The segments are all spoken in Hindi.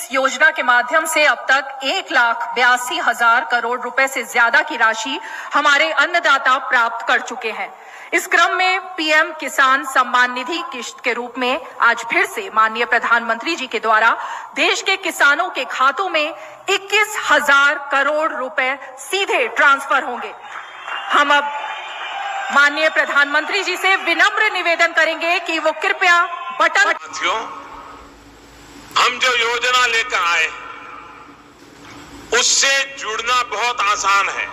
इस योजना के माध्यम से अब तक 1,82,000 करोड़ रुपए से ज्यादा की राशि हमारे अन्नदाता प्राप्त कर चुके हैं। इस क्रम में पीएम किसान सम्मान निधि किश्त के रूप में आज फिर से माननीय प्रधानमंत्री जी के द्वारा देश के किसानों के खातों में 21,000 करोड़ रुपए सीधे ट्रांसफर होंगे। हम अब माननीय प्रधानमंत्री जी से विनम्र निवेदन करेंगे कि वो कृपया बटन। साथियों, हम जो योजना लेकर आए उससे जुड़ना बहुत आसान है।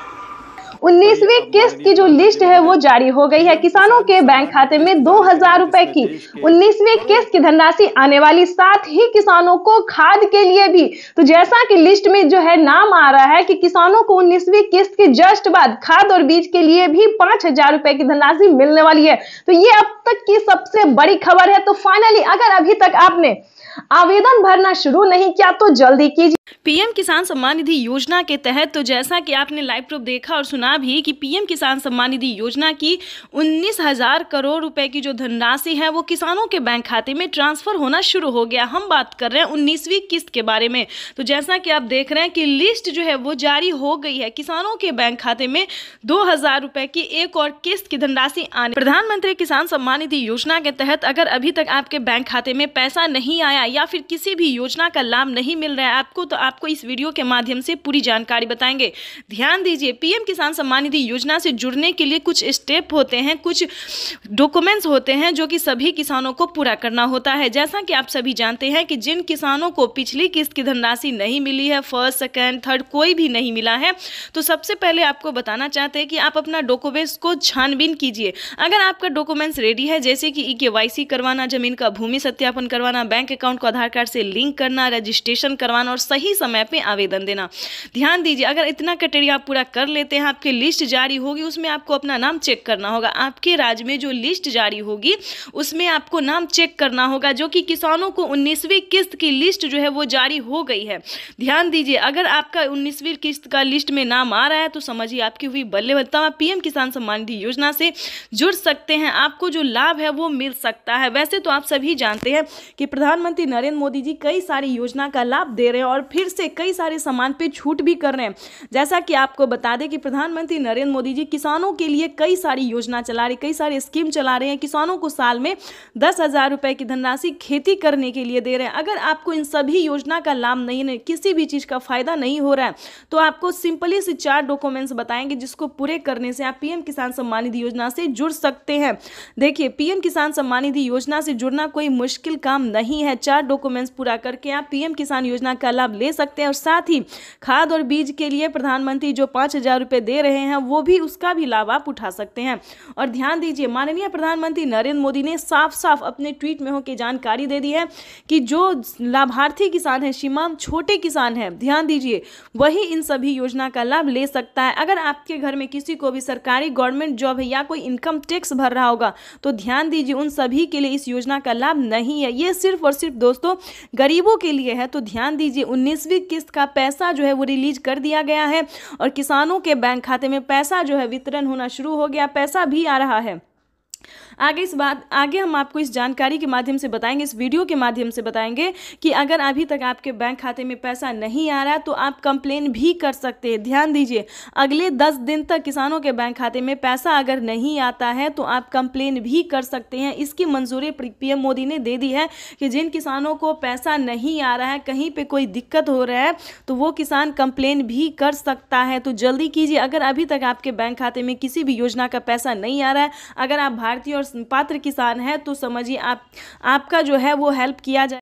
19वीं किस्त की जो लिस्ट है वो जारी हो गई है। किसानों के बैंक खाते में 2,000 रुपए की 19वीं किस्त की धनराशि आने वाली, साथ ही किसानों को खाद के लिए भी। तो जैसा कि लिस्ट में जो है नाम आ रहा है कि किसानों को 19वीं किस्त के जस्ट बाद खाद और बीज के लिए भी 5,000 रुपए की धनराशि मिलने वाली है। तो ये अब तक की सबसे बड़ी खबर है। तो फाइनली अगर अभी तक आपने आवेदन भरना शुरू नहीं किया तो जल्दी कीजिए। पीएम किसान सम्मान निधि योजना के तहत तो जैसा कि आपने लाइव प्रूफ देखा और सुना भी कि पीएम किसान सम्मान निधि योजना की 19,000 करोड़ रुपए की जो धनराशि है वो किसानों के बैंक खाते में ट्रांसफर होना शुरू हो गया। हम बात कर रहे हैं 19वीं किस्त के बारे में। तो जैसा कि आप देख रहे हैं कि लिस्ट जो है वो जारी हो गई है। किसानों के बैंक खाते में 2,000 रुपए की एक और किस्त की धनराशि आने। प्रधानमंत्री किसान सम्मान निधि योजना के तहत अगर अभी तक आपके बैंक खाते में पैसा नहीं आया या फिर किसी भी योजना का लाभ नहीं मिल रहा है आपको, तो आपको इस वीडियो के माध्यम से पूरी जानकारी बताएंगे। ध्यान दीजिए, पीएम किसान सम्मान निधि योजना से जुड़ने के लिए कुछ स्टेप होते हैं, कुछ डॉक्यूमेंट्स होते हैं जो कि सभी किसानों को पूरा करना होता है। जैसा कि आप सभी जानते हैं कि जिन किसानों को पिछली किस्त की धनराशि नहीं मिली है, फर्स्ट सेकंड थर्ड कोई भी नहीं मिला है, तो सबसे पहले आपको बताना चाहते हैं कि आप अपना डॉक्यूमेंट्स को छानबीन कीजिए। अगर आपका डॉक्यूमेंट्स रेडी है, जैसे कि केवाईसी करवाना, जमीन का भूमि सत्यापन करवाना, बैंक अकाउंट को आधार कार्ड से लिंक करना, रजिस्ट्रेशन करवाना और सही समय पे आवेदन देना। ध्यान दीजिए, अगर इतना क्राइटेरिया आप पूरा कर लेते हैं, आपकी लिस्ट जारी होगी, उसमें आपको अपना नाम चेक करना होगा। आपके राज्य में जो लिस्ट जारी होगी उसमें आपको नाम चेक करना होगा, जो कि किसानों को 19वीं किस्त की लिस्ट जो है वो जारी हो गई है। ध्यान दीजिए, अगर आपका 19वीं किस्त का लिस्ट में नाम आ रहा है तो समझिए आपकी हुई बल्ले बल्ले। आप पीएम किसान सम्मान निधि योजना से जुड़ सकते हैं, आपको जो लाभ है वो मिल सकता है। वैसे तो आप सभी जानते हैं कि प्रधानमंत्री नरेंद्र मोदी जी कई सारी योजना का लाभ दे रहे हैं और फिर से कई सारे सामान पे छूट भी कर रहे हैं। जैसा कि आपको बता दें कि प्रधानमंत्री नरेंद्र मोदी जी किसानों के लिए कई सारी योजना चला रहे, कई सारी स्कीम चला रहे हैं। किसानों को साल में 10,000 रुपए की धनराशि खेती करने के लिए दे रहे हैं। अगर आपको इन सभी योजना का लाभ नहीं, किसी भी चीज का फायदा नहीं हो रहा है, तो आपको सिंपली से 4 डॉक्यूमेंट्स बताएंगे जिसको पूरे करने से आप पीएम किसान सम्मान निधि योजना से जुड़ सकते हैं। देखिए, पीएम किसान सम्मान निधि योजना से जुड़ना कोई मुश्किल काम नहीं है। 4 डॉक्यूमेंट्स पूरा करके आप पीएम किसान योजना का लाभ ले सकते हैं और साथ ही खाद और बीज के लिए प्रधानमंत्री जो 5,000 रुपए दे रहे हैं वो भी, उसका भी लाभ आप उठा सकते हैं। और ध्यान दीजिए, माननीय प्रधानमंत्री नरेंद्र मोदी ने साफ साफ अपने ट्वीट में होकर जानकारी दे दी है कि जो लाभार्थी किसान है, सीमांत छोटे किसान है, ध्यान दीजिए, वही इन सभी योजना का लाभ ले सकता है। अगर आपके घर में किसी को भी सरकारी गवर्नमेंट जॉब है या कोई इनकम टैक्स भर रहा होगा तो ध्यान दीजिए, उन सभी के लिए इस योजना का लाभ नहीं है। ये सिर्फ और सिर्फ दोस्तों गरीबों के लिए है। तो ध्यान दीजिए, 19वीं किस्त का पैसा जो है वो रिलीज कर दिया गया है और किसानों के बैंक खाते में पैसा जो है वितरण होना शुरू हो गया, पैसा भी आ रहा है। आगे हम आपको इस जानकारी के माध्यम से बताएंगे, इस वीडियो के माध्यम से बताएंगे कि अगर अभी तक आपके बैंक खाते में पैसा नहीं आ रहा है तो आप कंप्लेन भी कर सकते हैं। ध्यान दीजिए, अगले 10 दिन तक किसानों के बैंक खाते में पैसा अगर नहीं आता है तो आप कंप्लेन भी कर सकते हैं। इसकी मंजूरी पीएम मोदी ने दे दी है कि जिन किसानों को पैसा नहीं आ रहा है, कहीं पर कोई दिक्कत हो रहा है, तो वो किसान कंप्लेन भी कर सकता है। तो जल्दी कीजिए, अगर अभी तक आपके बैंक खाते में किसी भी योजना का पैसा नहीं आ रहा है, अगर आप भारतीय और पात्र किसान है तो समझिए आपका जो है वो हेल्प किया जाए।